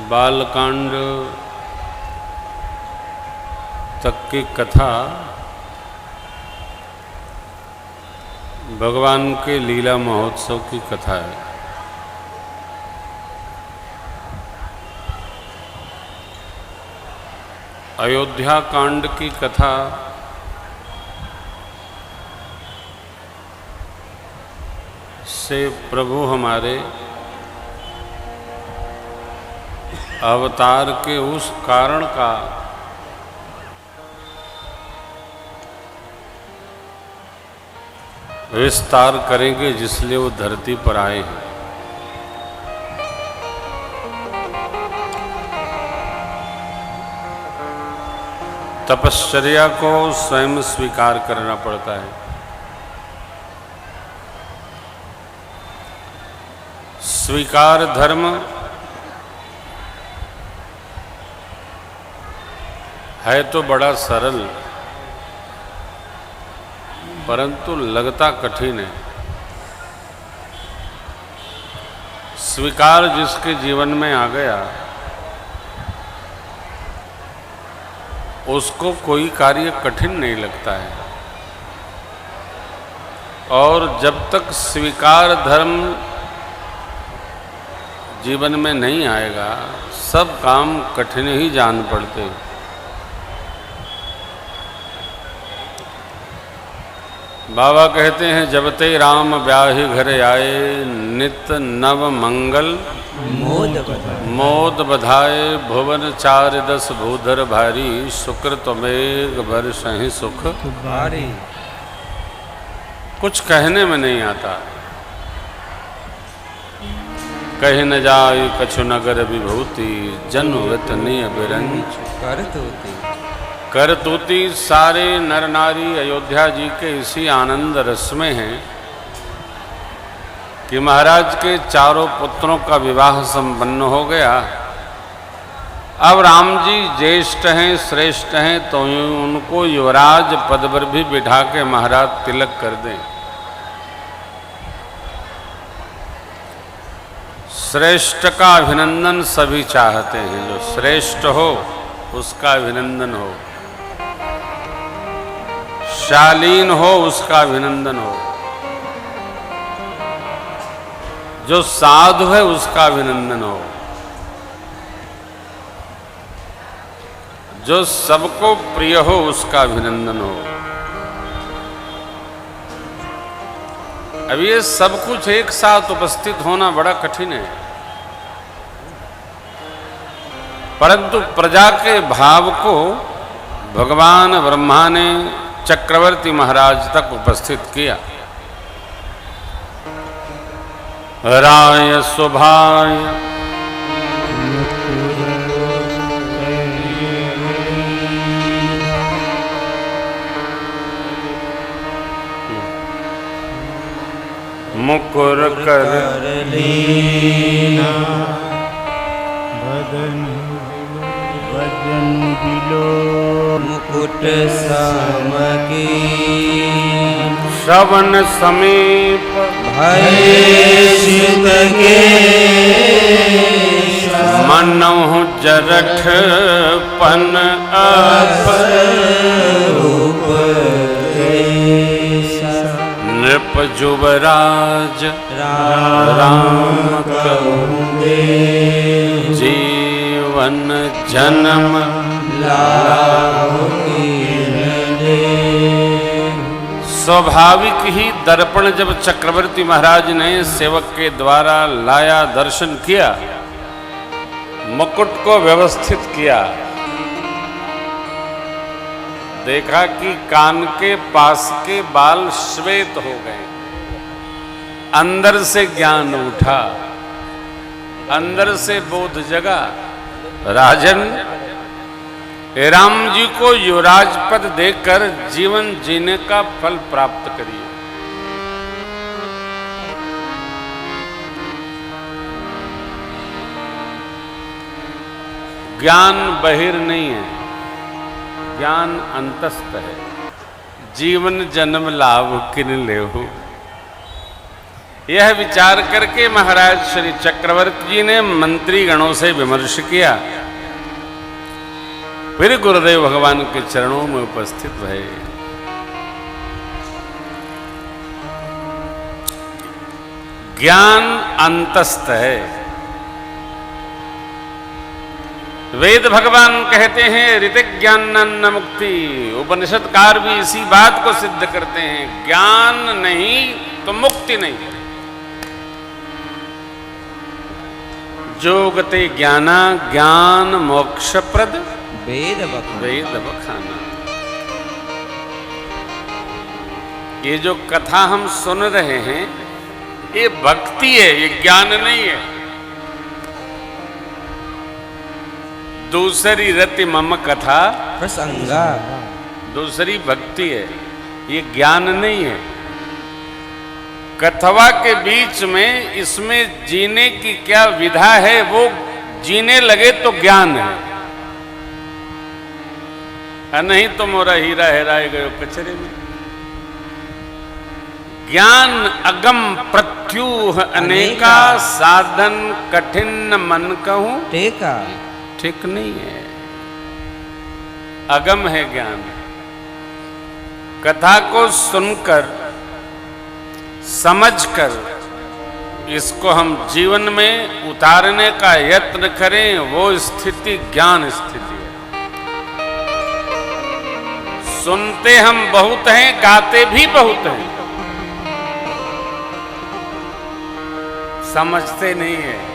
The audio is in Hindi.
बालकांड तक की कथा भगवान के लीला महोत्सव की कथा है। अयोध्या कांड की कथा से प्रभु हमारे अवतार के उस कारण का विस्तार करेंगे जिसलिए वो धरती पर आए हैं। तपश्चर्या को स्वयं स्वीकार करना पड़ता है। स्वीकार धर्म है तो बड़ा सरल, परंतु लगता कठिन है। स्वीकार जिसके जीवन में आ गया उसको कोई कार्य कठिन नहीं लगता है, और जब तक स्वीकार धर्म जीवन में नहीं आएगा सब काम कठिन ही जान पड़ते हैं। बाबा कहते हैं जब ते राम ब्याहि घरे आए, नित नव मंगल मोद बधाए, भुवन चार दस भूधर भारी, शुक्र त्वमेघ बरसहि सुख भारी। कुछ कहने में नहीं आता, कह न जाए कछु नगर विभूति, जन्मवत निय बिरंच करतूती। सारे नर नारी अयोध्या जी के इसी आनंद रस में हैं कि महाराज के चारों पुत्रों का विवाह संपन्न हो गया। अब राम जी ज्येष्ठ हैं, श्रेष्ठ हैं, तो उनको युवराज पद पर भी बिठा के महाराज तिलक कर दें। श्रेष्ठ का अभिनंदन सभी चाहते हैं, जो श्रेष्ठ हो उसका अभिनंदन हो, शालीन हो उसका अभिनंदन हो, जो साधु है उसका अभिनंदन हो, जो सबको प्रिय हो उसका अभिनंदन हो। अब ये सब कुछ एक साथ उपस्थित होना बड़ा कठिन है, परंतु प्रजा के भाव को भगवान ब्रह्मा ने चक्रवर्ती महाराज तक उपस्थित किया। राय सुभाय मुकुर कर लीना, भजन बिलो मुकुट सामकी, श्रवण समीप भय के मनहु जरठ पन आप, नृप जुबराज राम कहूँगे, जीवन जन्म स्वाभाविक ही दर्पण जब चक्रवर्ती महाराज ने सेवक के द्वारा लाया, दर्शन किया, मुकुट को व्यवस्थित किया, देखा कि कान के पास के बाल श्वेत हो गए, अंदर से ज्ञान उठा, अंदर से बोध जगा। राजन, राम जी को युवराज पद देकर जीवन जीने का फल प्राप्त करिए। ज्ञान बहिर नहीं है, ज्ञान अंतस्थ है। जीवन जन्म लाभ किन लेहु, यह विचार करके महाराज श्री चक्रवर्ती जी ने मंत्री गणों से विमर्श किया, फिर गुरुदेव भगवान के चरणों में उपस्थित भये। ज्ञान अंतस्थ है। वेद भगवान कहते हैं ऋतिक ज्ञान न मुक्ति, उपनिषदकार भी इसी बात को सिद्ध करते हैं, ज्ञान नहीं तो मुक्ति नहीं। जोगते ज्ञाना ज्ञान मोक्षप्रद वेद बखाना। ये जो कथा हम सुन रहे हैं ये भक्ति है, ये ज्ञान नहीं है। दूसरी रति मम कथा प्रसंगा, दूसरी भक्ति है, ये ज्ञान नहीं है। कथवा के बीच में इसमें जीने की क्या विधा है वो जीने लगे तो ज्ञान है, नहीं तो मोरा हीरा हेराए गयो कचरे में। ज्ञान अगम प्रत्यूह अनेका, साधन कठिन मन कहूं टेका। ठीक नहीं है। अगम है ज्ञान। कथा को सुनकर समझकर इसको हम जीवन में उतारने का यत्न करें, वो स्थिति ज्ञान स्थिति है। सुनते हम बहुत हैं, गाते भी बहुत हैं, समझते नहीं है।